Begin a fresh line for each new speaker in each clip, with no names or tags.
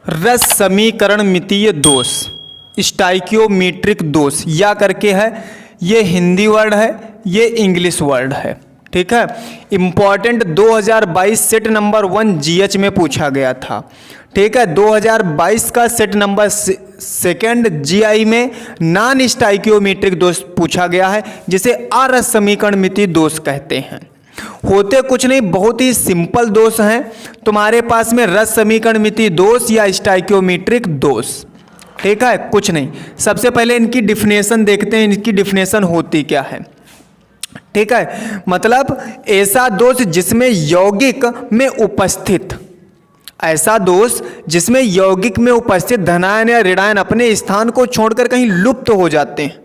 रस समीकरण मितीय दोष, स्टाइकियोमीट्रिक दोष या करके है। ये हिंदी वर्ड है, ये इंग्लिश वर्ड है, ठीक है। इम्पॉर्टेंट 2022 सेट नंबर 1 जीएच में पूछा गया था, ठीक है। 2022 का सेट नंबर सेकंड जीआई में नॉन स्टाइकियोमीट्रिक दोष पूछा गया है, जिसे अरस समीकरण मितीय दोष कहते हैं। होते कुछ नहीं, बहुत ही सिंपल दोष हैं तुम्हारे पास में, रस समीकरण मितीय दोष या स्टाइकियोमीट्रिक दोष, ठीक है। कुछ नहीं, सबसे पहले इनकी डिफिनेशन देखते हैं, इनकी डिफिनेशन होती क्या है, ठीक है। मतलब ऐसा दोष जिसमें यौगिक में उपस्थित, ऐसा दोष जिसमें यौगिक में उपस्थित धनायन या ऋणायन अपने स्थान को छोड़कर कहीं लुप्त हो जाते हैं,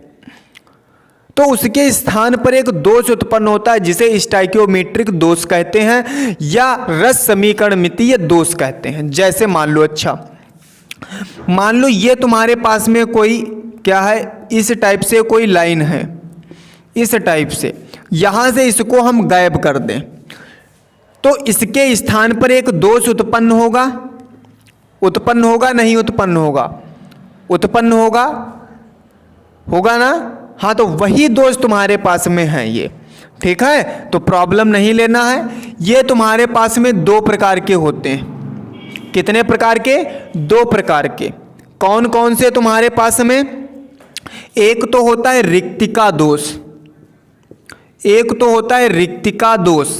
तो उसके स्थान पर एक दोष उत्पन्न होता है, जिसे स्टाइकियोमीट्रिक दोष कहते हैं या रस समीकरण मितीय दोष कहते हैं। जैसे मान लो, अच्छा मान लो ये तुम्हारे पास में कोई क्या है, इस टाइप से कोई लाइन है, इस टाइप से, यहां से इसको हम गायब कर दें तो इसके स्थान पर एक दोष उत्पन्न होगा, उत्पन्न होगा नहीं उत्पन्न होगा, उत्पन्न होगा, होगा ना। हाँ, तो वही दोष तुम्हारे पास में है ये, ठीक है। तो प्रॉब्लम नहीं लेना है। ये तुम्हारे पास में दो प्रकार के होते हैं। कितने प्रकार के? दो प्रकार के। कौन कौन से तुम्हारे पास में? एक तो होता है रिक्तिका दोष, एक तो होता है रिक्तिका दोष,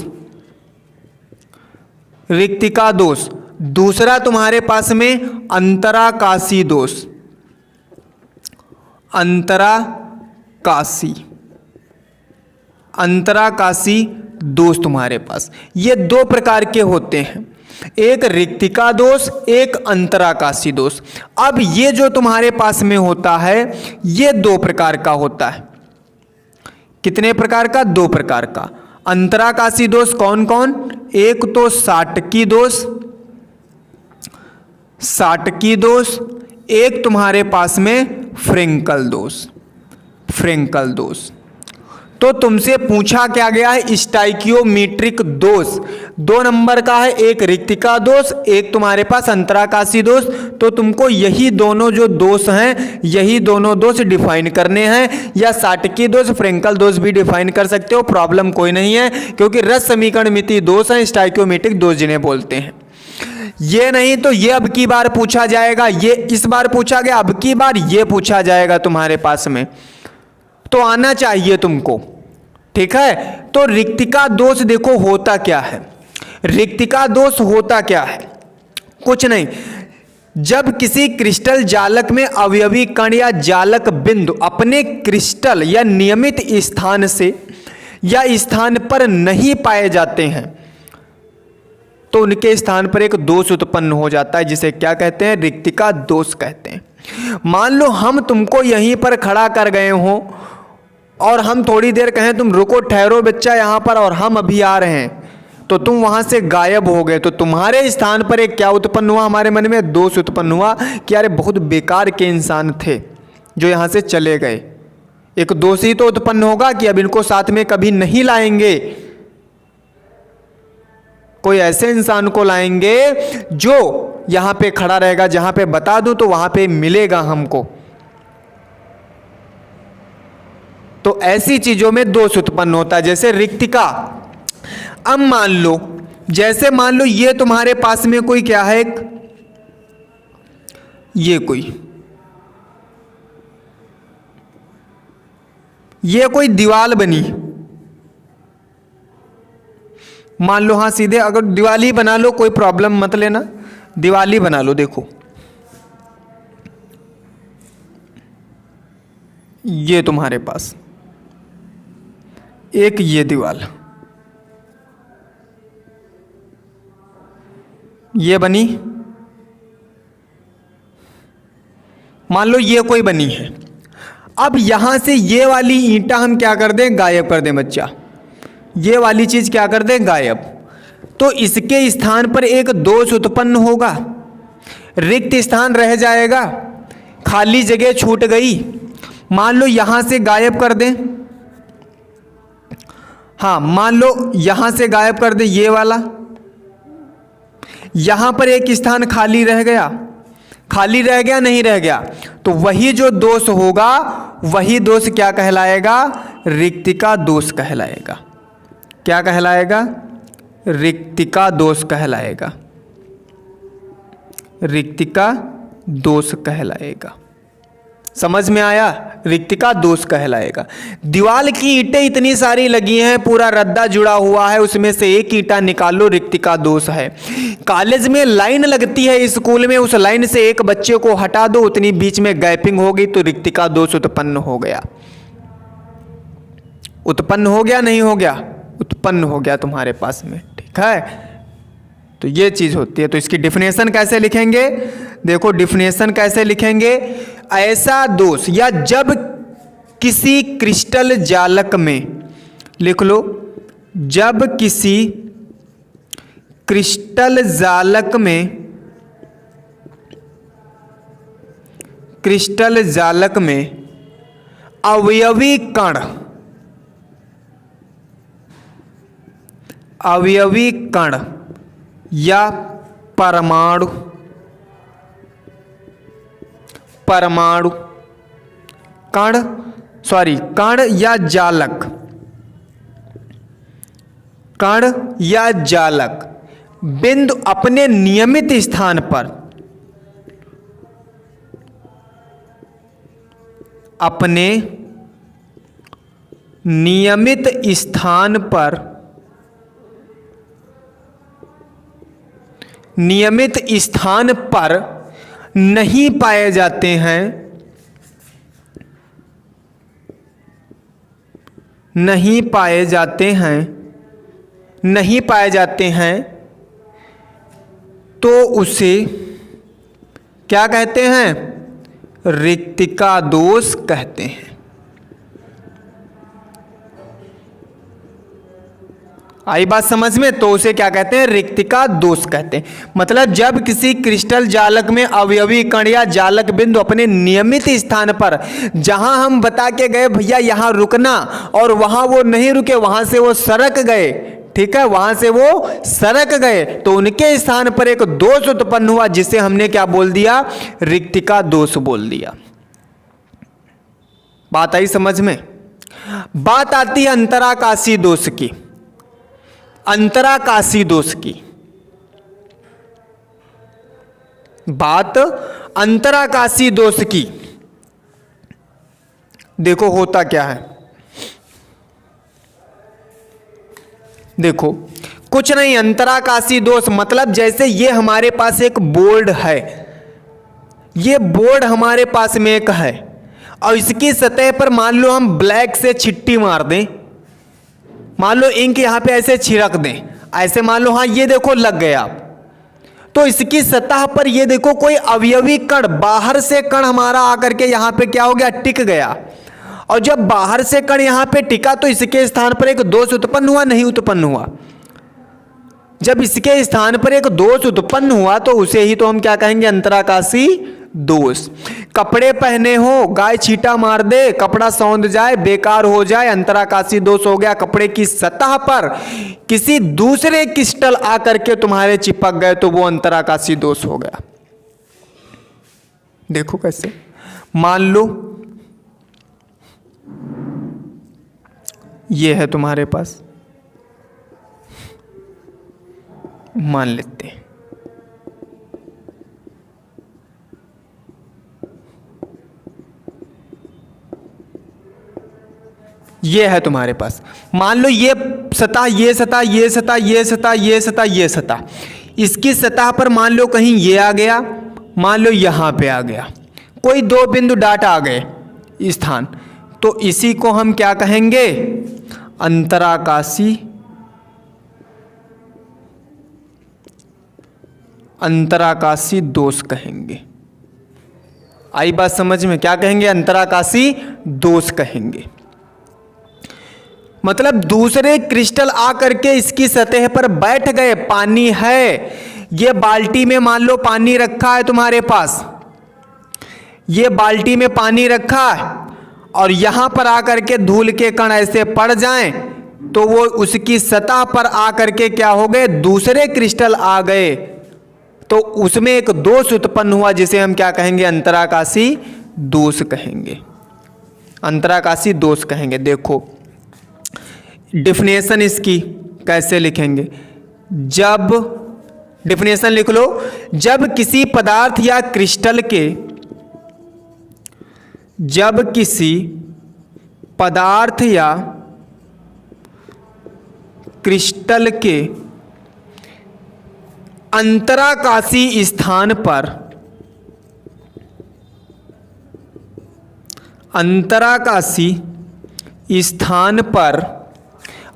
रिक्तिका दोष। दूसरा तुम्हारे पास में अंतराकाशी दोष, अंतराकाशी, अंतराकाशी दोष तुम्हारे पास। ये दो प्रकार के होते हैं, एक रिक्तिका दोष, एक अंतराकाशी दोष। अब ये जो तुम्हारे पास में होता है, ये दो प्रकार का होता है। कितने प्रकार का? दो प्रकार का। अंतराकाशी दोष कौन कौन? एक तो साटकी दोष, साटकी दोष, एक तुम्हारे पास में फ्रेंकल दोष, फ्रेंकल दोष। तो तुमसे पूछा क्या गया है? स्टाइकियोमीट्रिक दोष। दो नंबर का है, एक रिक्तिका दोष, एक तुम्हारे पास अंतराकाशी दोष। तो तुमको यही दोनों जो दोष हैं, यही दोनों दोष डिफाइन करने हैं, या साटकी दोष, फ्रेंकल दोष भी डिफाइन कर सकते हो, प्रॉब्लम कोई नहीं है, क्योंकि रस समीकरण मितीय दोष है, स्टाइकियोमीट्रिक दोष जिन्हें बोलते हैं। ये नहीं तो ये अब की बार पूछा जाएगा, ये इस बार पूछा गया, अब की बार ये पूछा जाएगा तुम्हारे पास में, तो आना चाहिए तुमको, ठीक है। तो रिक्तिका दोष देखो होता क्या है, रिक्तिका दोष होता क्या है? कुछ नहीं, जब किसी क्रिस्टल जालक में अवयवी कण या जालक बिंदु अपने क्रिस्टल या नियमित स्थान से या स्थान पर नहीं पाए जाते हैं, तो उनके स्थान पर एक दोष उत्पन्न हो जाता है, जिसे क्या कहते हैं? रिक्तिका दोष कहते हैं। मान लो हम तुमको यहीं पर खड़ा कर गए हों और हम थोड़ी देर कहें तुम रुको, ठहरो बच्चा यहाँ पर, और हम अभी आ रहे हैं, तो तुम वहाँ से गायब हो गए, तो तुम्हारे स्थान पर एक क्या उत्पन्न हुआ? हमारे मन में दोष उत्पन्न हुआ कि अरे बहुत बेकार के इंसान थे जो यहाँ से चले गए। एक दोष ही तो उत्पन्न होगा कि अब इनको साथ में कभी नहीं लाएंगे, कोई ऐसे इंसान को लाएंगे जो यहाँ पे खड़ा रहेगा, जहाँ पे बता दूं तो वहाँ पे मिलेगा हमको। तो ऐसी चीजों में दोष उत्पन्न होता है, जैसे रिक्तिका। अब मान लो, जैसे मान लो ये तुम्हारे पास में कोई क्या है, ये कोई दीवार बनी, मान लो, हाँ सीधे अगर दीवार ही बना लो, कोई प्रॉब्लम मत लेना, दीवार ही बना लो। देखो ये तुम्हारे पास एक ये दीवार, ये बनी, मान लो ये कोई बनी है। अब यहां से ये वाली ईंटा हम क्या कर दें? गायब कर दें बच्चा, ये वाली चीज क्या कर दें? गायब। तो इसके स्थान पर एक दोष उत्पन्न होगा, रिक्त स्थान रह जाएगा, खाली जगह छूट गई। मान लो यहां से गायब कर दें, हाँ मान लो यहां से गायब कर दे ये वाला, यहां पर एक स्थान खाली रह गया, खाली रह गया, नहीं रह गया, तो वही जो दोष होगा वही दोष क्या कहलाएगा? रिक्तिका दोष कहलाएगा। क्या कहलाएगा? रिक्तिका दोष कहलाएगा। रिक्तिका दोष कहलाएगा। समझ में आया? रिक्तिका दोष कहलाएगा। दीवार की ईंटें इतनी सारी लगी हैं, पूरा रद्दा जुड़ा हुआ है, उसमें से एक ईंटा निकालो, रिक्तिका दोष है। कॉलेज में लाइन लगती है, स्कूल में उस लाइन से एक बच्चे को हटा दो, उतनी बीच में गैपिंग होगी तो रिक्तिका दोष उत्पन्न हो गया। उत्पन्न हो गया, नहीं हो गया? उत्पन्न हो गया तुम्हारे पास में। ठीक है, तो ये चीज होती है। तो इसकी डिफिनेशन कैसे लिखेंगे? देखो डिफिनेशन कैसे लिखेंगे? ऐसा दोष या जब किसी क्रिस्टल जालक में, लिख लो, जब किसी क्रिस्टल जालक में, क्रिस्टल जालक में अवयवी कण, अवयवी कण या परमाणु, परमाणु कण, सॉरी कण या जालक, कण या जालक बिंदु अपने नियमित स्थान पर, अपने नियमित स्थान पर, नियमित स्थान पर नहीं पाए जाते हैं, नहीं पाए जाते हैं, नहीं पाए जाते हैं, तो उसे क्या कहते हैं? रिक्तिका दोष कहते हैं। आई बात समझ में? तो उसे क्या कहते हैं? रिक्तिका दोष कहते हैं। मतलब जब किसी क्रिस्टल जालक में अवयवी कण या जालक बिंदु अपने नियमित स्थान पर, जहां हम बता के गए भैया यहां रुकना, और वहां वो नहीं रुके, वहां से वो सरक गए, ठीक है, वहां से वो सरक गए, तो उनके स्थान पर एक दोष उत्पन्न हुआ, जिसे हमने क्या बोल दिया? रिक्तिका दोष बोल दिया। बात आई समझ में? बात आती है अंतराकाशी दोष की। अंतराकाशी दोष की बात, अंतराकाशी दोष की। देखो होता क्या है, देखो कुछ नहीं, अंतराकाशी दोष मतलब जैसे ये हमारे पास एक बोर्ड है, ये बोर्ड हमारे पास में एक है, और इसकी सतह पर मान लो हम ब्लैक से छिट्टी मार दें, मान लो इंक यहां पे ऐसे छिड़क दें, ऐसे मान लो, हाँ ये देखो लग गया, तो इसकी सतह पर ये देखो कोई अवयवी कण, बाहर से कण हमारा आकर के यहां पे क्या हो गया? टिक गया। और जब बाहर से कण यहां पे टिका तो इसके स्थान पर एक दोष उत्पन्न हुआ, नहीं उत्पन्न हुआ? जब इसके स्थान पर एक दोष उत्पन्न हुआ तो उसे ही तो हम क्या कहेंगे? अंतराकाशी दोष। कपड़े पहने हो, गाय छींटा मार दे, कपड़ा सौंध जाए, बेकार हो जाए, अंतराकाशी दोष हो गया। कपड़े की सतह पर किसी दूसरे क्रिस्टल आकर के तुम्हारे चिपक गए तो वो अंतराकाशी दोष हो गया। देखो कैसे, मान लो ये है तुम्हारे पास, मान लेते हैं ये है तुम्हारे पास, मान लो ये सतह, ये सतह, ये सतह, ये सतह, ये सतह, ये सतह, इसकी सतह पर मान लो कहीं ये आ गया, मान लो यहां पे आ गया, कोई दो बिंदु डाट आ गए स्थान, तो इसी को हम क्या कहेंगे? अंतराकाशी, अंतराकाशी दोष कहेंगे। आई बात समझ में? क्या कहेंगे? अंतराकाशी दोष कहेंगे। मतलब दूसरे क्रिस्टल आकर के इसकी सतह पर बैठ गए। पानी है, ये बाल्टी में मान लो पानी रखा है तुम्हारे पास, ये बाल्टी में पानी रखा है, और यहां पर आकर के धूल के कण ऐसे पड़ जाएं तो वो उसकी सतह पर आकर के क्या हो गए? दूसरे क्रिस्टल आ गए, तो उसमें एक दोष उत्पन्न हुआ जिसे हम क्या कहेंगे, अंतराकाशी दोष कहेंगे, अंतराकाशी दोष कहेंगे। देखो डिफिनेशन इसकी कैसे लिखेंगे, जब डिफिनेशन लिख लो, जब किसी पदार्थ या क्रिस्टल के, जब किसी पदार्थ या क्रिस्टल के अंतराकाशी स्थान पर, अंतराकाशी स्थान पर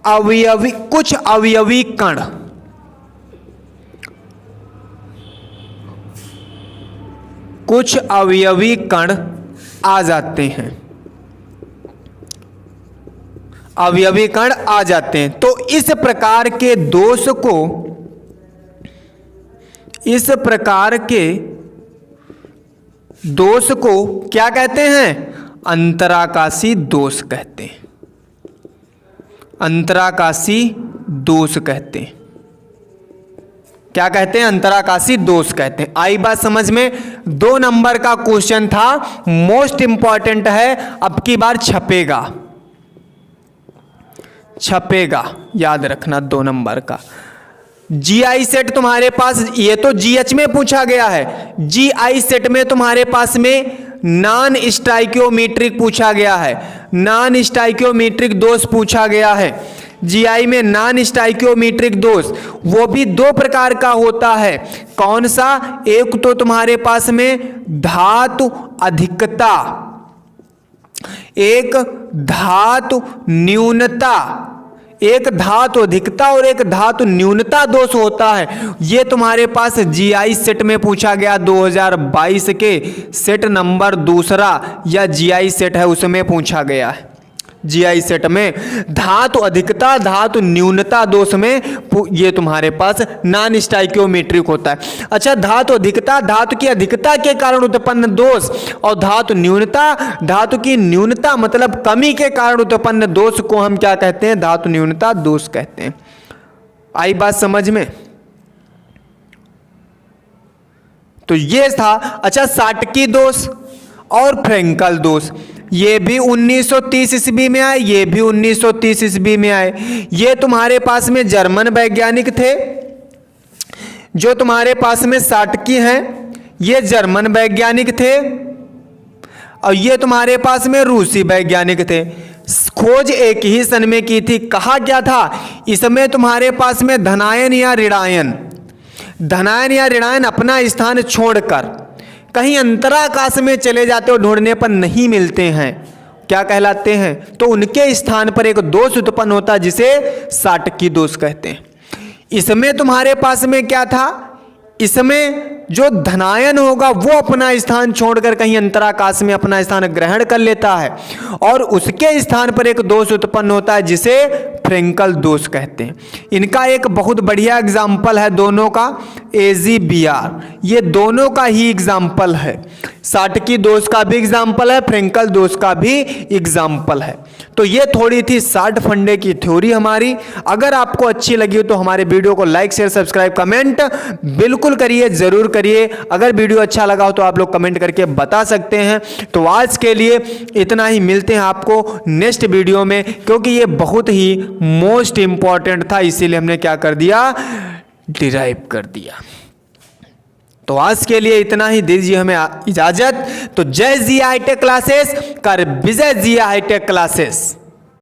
अवयवी, कुछ अवयवी कण, कुछ अवयवी कण आ जाते हैं, अवयवी कण आ जाते हैं, तो इस प्रकार के दोष को, इस प्रकार के दोष को क्या कहते हैं, अंतराकाशी दोष कहते हैं, अंतराकाशी दोष कहते हैं। क्या कहते हैं, अंतराकाशी दोष कहते हैं। आई बात समझ में। 2 नंबर का क्वेश्चन था, मोस्ट इंपॉर्टेंट है, अब की बार छपेगा, छपेगा, याद रखना 2 नंबर का। जीआई सेट तुम्हारे पास, ये तो जीएच में पूछा गया है, जीआई सेट में तुम्हारे पास में नॉन स्टाइकियोमेट्रिक पूछा गया है, नॉन स्टाइकियोमेट्रिक दोष पूछा गया है। जीआई में नॉन स्टाइकियोमेट्रिक दोष वो भी 2 प्रकार का होता है। कौन सा, एक तो तुम्हारे पास में धातु अधिकता, एक धातु न्यूनता, एक धातु अधिकता और एक धातु न्यूनता दोष होता है। ये तुम्हारे पास जीआई सेट में पूछा गया, 2022 के सेट नंबर 2 या जीआई सेट है उसमें पूछा गया है। जीआई सेट में धातु अधिकता, धातु न्यूनता दोष में ये तुम्हारे पास नॉन स्टाइकियोमेट्रिक होता है। अच्छा, धातु अधिकता, धातु की अधिकता के कारण उत्पन्न दोष, और धातु न्यूनता, धातु की न्यूनता मतलब कमी के कारण उत्पन्न दोष को हम क्या कहते हैं, धातु न्यूनता दोष कहते हैं। आई बात समझ में। तो ये था। अच्छा, साटकी दोष और फ्रेंकल दोष, ये भी 1930 ईस्वी में आए, ये भी 1930 ईस्वी में आए। ये तुम्हारे पास में जर्मन वैज्ञानिक थे, जो तुम्हारे पास में साटकी हैं, ये जर्मन वैज्ञानिक थे, और ये तुम्हारे पास में रूसी वैज्ञानिक थे। खोज एक ही सन में की थी। कहा क्या था, इसमें तुम्हारे पास में धनायन या ऋणायन, धनायन या ऋणायन अपना स्थान छोड़कर कहीं अंतराकाश में चले जाते हो, ढूंढने पर नहीं मिलते हैं, क्या कहलाते हैं, तो उनके स्थान पर एक दोष उत्पन्न होता है जिसे साटकी दोष कहते हैं। इसमें तुम्हारे पास में क्या था, इसमें जो धनायन होगा वो अपना स्थान छोड़कर कहीं अंतराकाश में अपना स्थान ग्रहण कर लेता है, और उसके स्थान पर एक दोष उत्पन्न होता है जिसे फ्रेंकल दोष कहते हैं। इनका एक बहुत बढ़िया एग्जाम्पल है दोनों का, AgBr, ये दोनों का ही एग्जाम्पल है। साटकी दोष का भी एग्जाम्पल है, फ्रेंकल दोष का भी एग्जाम्पल है। तो ये थोड़ी थी 60 फंडे की थ्योरी हमारी। अगर आपको अच्छी लगी हो तो हमारे वीडियो को लाइक, शेयर, सब्सक्राइब, कमेंट बिल्कुल करिए, जरूर करिए। अगर वीडियो अच्छा लगा हो तो आप लोग कमेंट करके बता सकते हैं। तो आज के लिए इतना ही, मिलते हैं आपको नेक्स्ट वीडियो में, क्योंकि ये बहुत ही मोस्ट इंपॉर्टेंट था, इसीलिए हमने क्या कर दिया, डिराइव कर दिया। तो आज के लिए इतना ही, दीजिए हमें इजाजत। तो जय जी हाईटेक क्लासेस कर विजय जी हाईटेक क्लासेस।